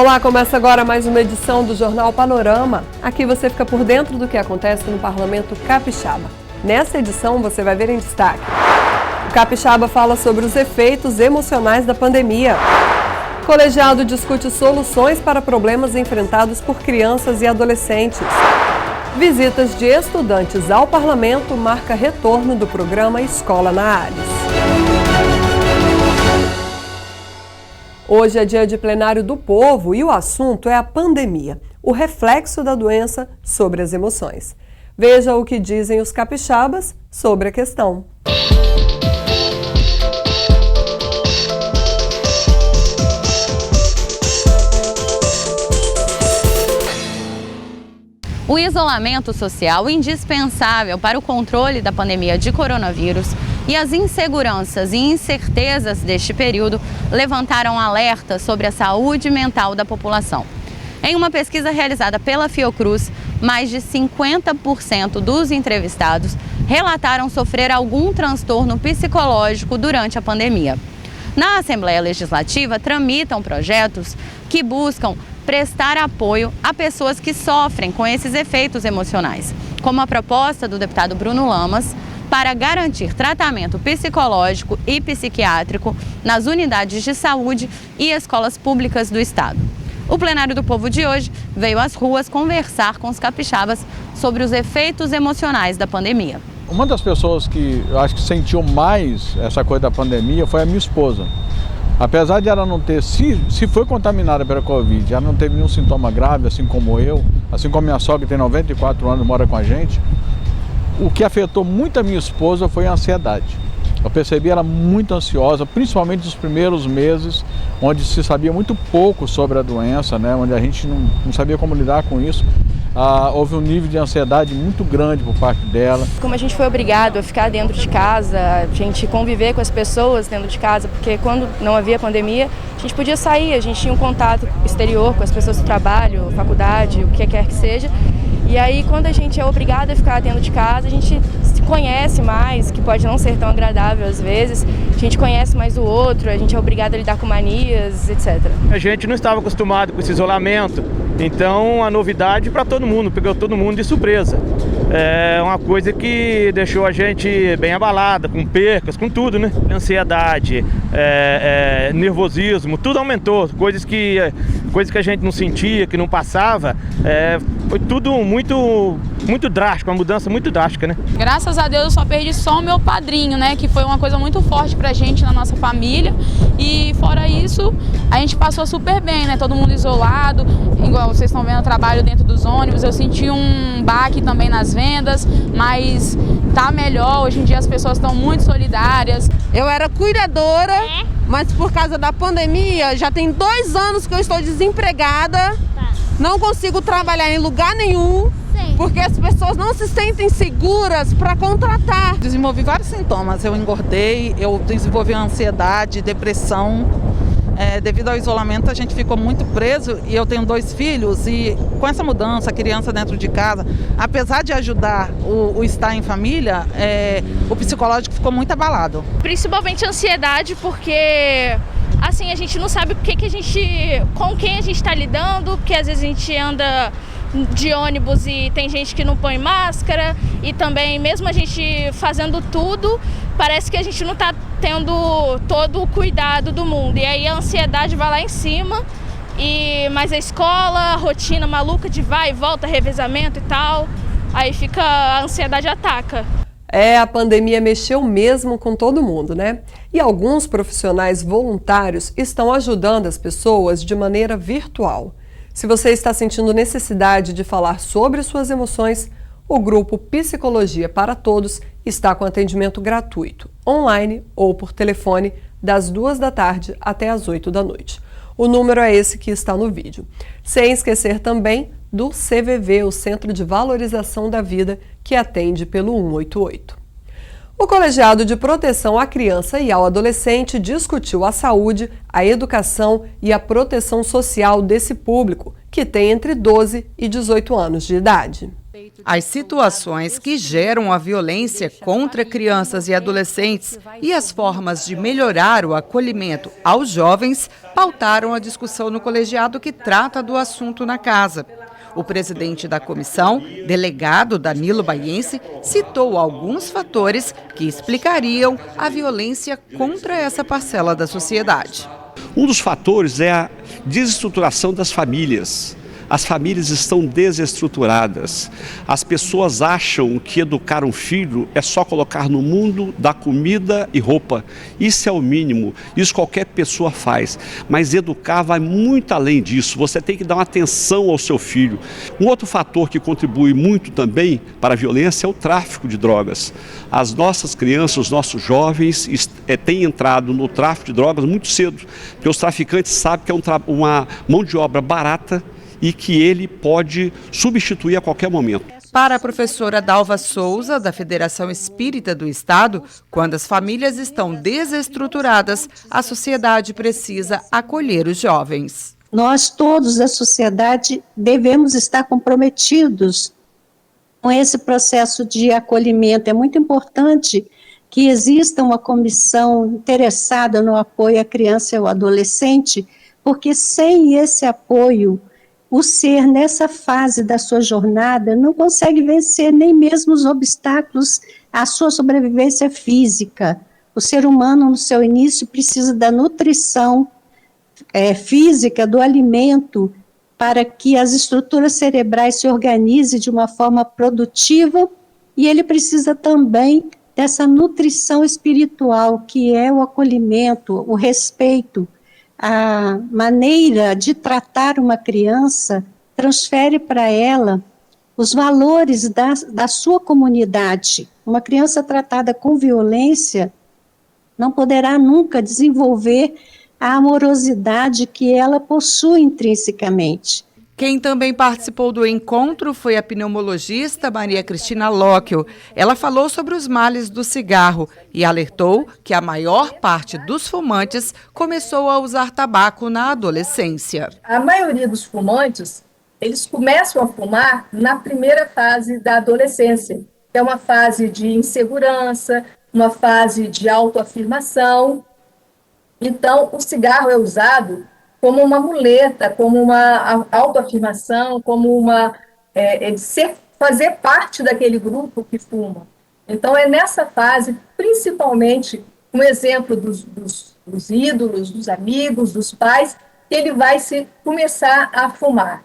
Olá, começa agora mais uma edição do Jornal Panorama. Aqui você fica por dentro do que acontece no Parlamento Capixaba. Nessa edição você vai ver em destaque: o Capixaba fala sobre os efeitos emocionais da pandemia. Colegiado discute soluções para problemas enfrentados por crianças e adolescentes. Visitas de estudantes ao Parlamento marca retorno do programa Escola na ALES. Hoje é dia de plenário do povo e o assunto é a pandemia, o reflexo da doença sobre as emoções. Veja o que dizem os capixabas sobre a questão. O isolamento social indispensável para o controle da pandemia de coronavírus e as inseguranças e incertezas deste período levantaram alerta sobre a saúde mental da população. Em uma pesquisa realizada pela Fiocruz, mais de 50% dos entrevistados relataram sofrer algum transtorno psicológico durante a pandemia. Na Assembleia Legislativa, tramitam projetos que buscam prestar apoio a pessoas que sofrem com esses efeitos emocionais, como a proposta do deputado Bruno Lamas para garantir tratamento psicológico e psiquiátrico nas unidades de saúde e escolas públicas do estado. O plenário do povo de hoje veio às ruas conversar com os capixabas sobre os efeitos emocionais da pandemia. Uma das pessoas que eu acho que sentiu mais essa coisa da pandemia foi a minha esposa. Apesar de ela não ter, se foi contaminada pela Covid, ela não teve nenhum sintoma grave, assim como eu, assim como minha sogra, que tem 94 anos, mora com a gente. O que afetou muito a minha esposa foi a ansiedade. Eu percebi ela muito ansiosa, principalmente nos primeiros meses, onde se sabia muito pouco sobre a doença, né? Onde a gente não sabia como lidar com isso. Houve um nível de ansiedade muito grande por parte dela. Como a gente foi obrigado a ficar dentro de casa, a gente conviver com as pessoas dentro de casa, porque quando não havia pandemia, a gente podia sair, a gente tinha um contato exterior com as pessoas do trabalho, faculdade, o que quer que seja. E aí, quando a gente é obrigado a ficar dentro de casa, a gente se conhece mais, que pode não ser tão agradável às vezes, a gente conhece mais o outro, a gente é obrigado a lidar com manias, etc. A gente não estava acostumado com esse isolamento, então a novidade para todo mundo, pegou todo mundo de surpresa. É uma coisa que deixou a gente bem abalada, com percas, com tudo, né? Ansiedade, nervosismo, tudo aumentou, coisas que a gente não sentia, que não passava, foi tudo muito drástico, uma mudança muito drástica, né? Graças a Deus eu só perdi só o meu padrinho, né? Que foi uma coisa muito forte pra gente na nossa família. E fora isso, a gente passou super bem, né? Todo mundo isolado, igual vocês estão vendo, eu trabalho dentro dos ônibus, eu senti um baque também nas vendas, mas tá melhor, hoje em dia as pessoas estão muito solidárias. Eu era cuidadora, mas por causa da pandemia, já tem 2 anos que eu estou desempregada, não consigo trabalhar em lugar nenhum, porque as pessoas não se sentem seguras para contratar. Desenvolvi vários sintomas, eu engordei, eu desenvolvi ansiedade, depressão. Devido ao isolamento a gente ficou muito preso e eu tenho 2 filhos e com essa mudança, a criança dentro de casa, apesar de ajudar o estar em família, o psicológico ficou muito abalado. Principalmente a ansiedade, porque assim, a gente não sabe com quem a gente está lidando, porque às vezes a gente anda de ônibus e tem gente que não põe máscara e também mesmo a gente fazendo tudo, parece que a gente não está tendo todo o cuidado do mundo e aí a ansiedade vai lá em cima, mas a escola, a rotina maluca de vai e volta, revezamento e tal, aí a ansiedade ataca. A pandemia mexeu mesmo com todo mundo, né? E alguns profissionais voluntários estão ajudando as pessoas de maneira virtual. Se você está sentindo necessidade de falar sobre suas emoções, o grupo Psicologia para Todos está com atendimento gratuito, online ou por telefone, das 2 da tarde até as 8 da noite. O número é esse que está no vídeo. Sem esquecer também do CVV, o Centro de Valorização da Vida, que atende pelo 188. O Colegiado de Proteção à Criança e ao Adolescente discutiu a saúde, a educação e a proteção social desse público, que tem entre 12 e 18 anos de idade. As situações que geram a violência contra crianças e adolescentes e as formas de melhorar o acolhimento aos jovens pautaram a discussão no colegiado que trata do assunto na casa. O presidente da comissão, delegado Danilo Baiense, citou alguns fatores que explicariam a violência contra essa parcela da sociedade. Um dos fatores é a desestruturação das famílias. As famílias estão desestruturadas. As pessoas acham que educar um filho é só colocar no mundo, dar comida e roupa. Isso é o mínimo, isso qualquer pessoa faz. Mas educar vai muito além disso. Você tem que dar uma atenção ao seu filho. Um outro fator que contribui muito também para a violência é o tráfico de drogas. As nossas crianças, os nossos jovens têm entrado no tráfico de drogas muito cedo, porque os traficantes sabem que é uma mão de obra barata e que ele pode substituir a qualquer momento. Para a professora Dalva Souza, da Federação Espírita do Estado, quando as famílias estão desestruturadas, a sociedade precisa acolher os jovens. Nós todos da sociedade devemos estar comprometidos com esse processo de acolhimento. É muito importante que exista uma comissão interessada no apoio à criança e ao adolescente, porque sem esse apoio, o ser, nessa fase da sua jornada, não consegue vencer nem mesmo os obstáculos à sua sobrevivência física. O ser humano, no seu início, precisa da nutrição física, do alimento, para que as estruturas cerebrais se organizem de uma forma produtiva, e ele precisa também dessa nutrição espiritual, que é o acolhimento, o respeito. A maneira de tratar uma criança transfere para ela os valores da sua comunidade. Uma criança tratada com violência não poderá nunca desenvolver a amorosidade que ela possui intrinsecamente. Quem também participou do encontro foi a pneumologista Maria Cristina Lóquio. Ela falou sobre os males do cigarro e alertou que a maior parte dos fumantes começou a usar tabaco na adolescência. A maioria dos fumantes, eles começam a fumar na primeira fase da adolescência, que é uma fase de insegurança, uma fase de autoafirmação. Então, o cigarro é usado como uma muleta, como uma autoafirmação, como fazer parte daquele grupo que fuma. Então, é nessa fase, principalmente, um exemplo dos ídolos, dos amigos, dos pais, que ele vai começar a fumar.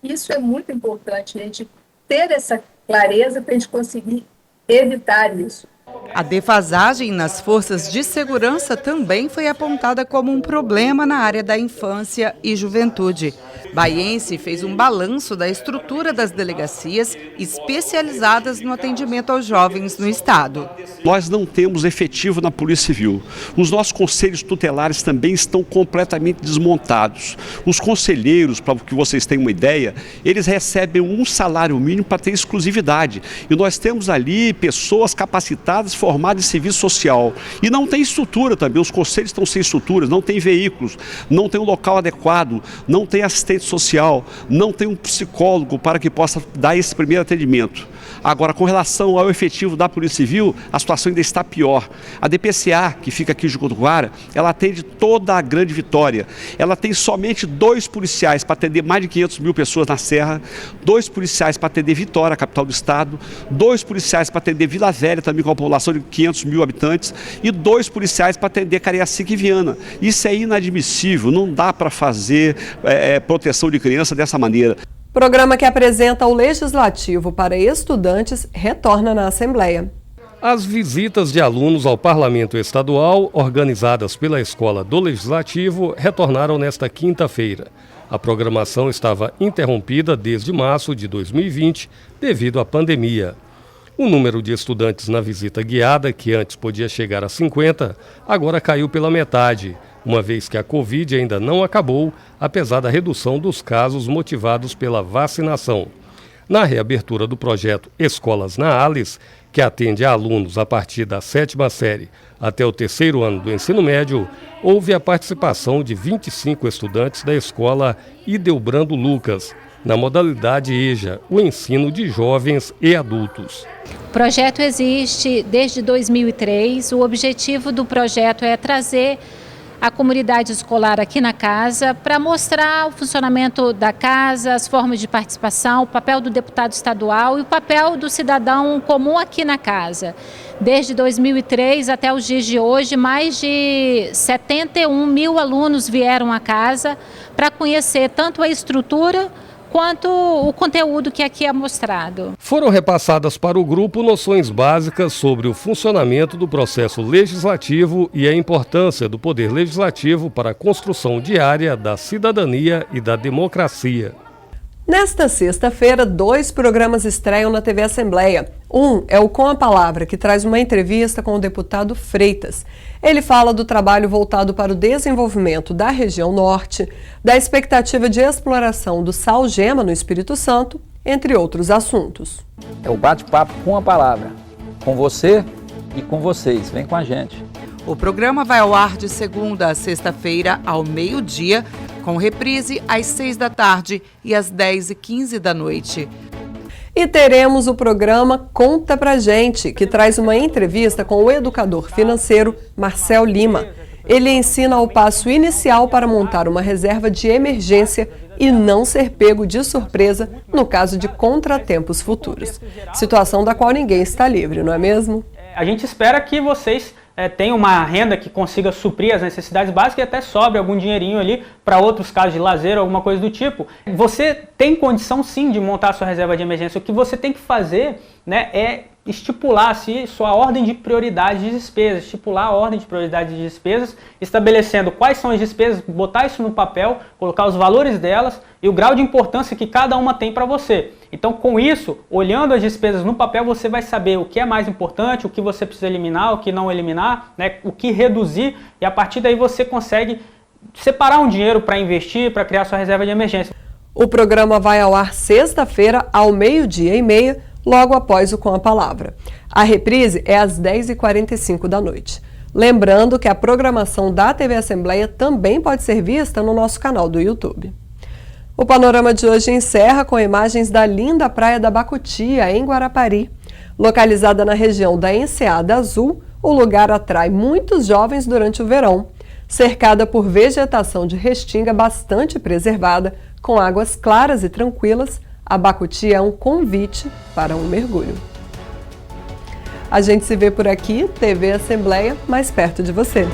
Isso é muito importante, a gente ter essa clareza para a gente conseguir evitar isso. A defasagem nas forças de segurança também foi apontada como um problema na área da infância e juventude. Baiense fez um balanço da estrutura das delegacias especializadas no atendimento aos jovens no estado. Nós não temos efetivo na Polícia Civil. Os nossos conselhos tutelares também estão completamente desmontados. Os conselheiros, para que vocês tenham uma ideia, eles recebem um salário mínimo para ter exclusividade. E nós temos ali pessoas capacitadas, formadas em serviço social. E não tem estrutura também, os conselhos estão sem estruturas, não tem veículos, não tem um local adequado, não tem assistente social, não tem um psicólogo para que possa dar esse primeiro atendimento. Agora, com relação ao efetivo da Polícia Civil, a situação ainda está pior. A DPCA, que fica aqui em Jucutuguara, ela atende toda a Grande Vitória. Ela tem somente 2 policiais para atender mais de 500 mil pessoas na Serra, 2 policiais para atender Vitória, a capital do estado, 2 policiais para atender Vila Velha, também com uma população de 500 mil habitantes, e 2 policiais para atender Cariacica e Viana. Isso é inadmissível, não dá para fazer proteção de criança dessa maneira. Programa que apresenta o Legislativo para estudantes retorna na Assembleia. As visitas de alunos ao Parlamento Estadual, organizadas pela Escola do Legislativo, retornaram nesta quinta-feira. A programação estava interrompida desde março de 2020 devido à pandemia. O número de estudantes na visita guiada, que antes podia chegar a 50, agora caiu pela metade, uma vez que a Covid ainda não acabou, apesar da redução dos casos motivados pela vacinação. Na reabertura do projeto Escolas na ALES, que atende a alunos a partir da 7ª série até o 3º ano do ensino médio, houve a participação de 25 estudantes da escola Idelbrando Lucas. na modalidade EJA, o ensino de jovens e adultos. O projeto existe desde 2003. O objetivo do projeto é trazer a comunidade escolar aqui na casa para mostrar o funcionamento da casa, as formas de participação, o papel do deputado estadual e o papel do cidadão comum aqui na casa. Desde 2003 até os dias de hoje, mais de 71 mil alunos vieram à casa para conhecer tanto a estrutura quanto o conteúdo que aqui é mostrado. Foram repassadas para o grupo noções básicas sobre o funcionamento do processo legislativo e a importância do poder legislativo para a construção diária da cidadania e da democracia. Nesta sexta-feira, 2 programas estreiam na TV Assembleia. Um é o Com a Palavra, que traz uma entrevista com o deputado Freitas. Ele fala do trabalho voltado para o desenvolvimento da região norte, da expectativa de exploração do sal-gema no Espírito Santo, entre outros assuntos. É o bate-papo com a palavra, com você e com vocês. Vem com a gente. O programa vai ao ar de segunda a sexta-feira, ao meio-dia, com reprise às 6 da tarde e às 10h15 da noite. E teremos o programa Conta Pra Gente, que traz uma entrevista com o educador financeiro Marcel Lima. Ele ensina o passo inicial para montar uma reserva de emergência e não ser pego de surpresa no caso de contratempos futuros. Situação da qual ninguém está livre, não é mesmo? A gente espera que vocês tenham uma renda que consiga suprir as necessidades básicas e até sobre algum dinheirinho ali para outros casos de lazer ou alguma coisa do tipo. Você tem condição sim de montar a sua reserva de emergência. O que você tem que fazer, né, é estipular sua ordem de prioridade de despesas, estipular a ordem de prioridade de despesas, estabelecendo quais são as despesas, botar isso no papel, colocar os valores delas e o grau de importância que cada uma tem para você. Então, com isso, olhando as despesas no papel, você vai saber o que é mais importante, o que você precisa eliminar, o que não eliminar, né, o que reduzir, e a partir daí você consegue separar um dinheiro para investir, para criar sua reserva de emergência. O programa vai ao ar sexta-feira, ao 12h30, logo após o Com a Palavra. A reprise é às 10h45 da noite. Lembrando que a programação da TV Assembleia também pode ser vista no nosso canal do YouTube. O panorama de hoje encerra com imagens da linda praia da Bacutia, em Guarapari. Localizada na região da Enseada Azul, o lugar atrai muitos jovens durante o verão. Cercada por vegetação de restinga bastante preservada, com águas claras e tranquilas, a Bacutia é um convite para um mergulho. A gente se vê por aqui, TV Assembleia, mais perto de você.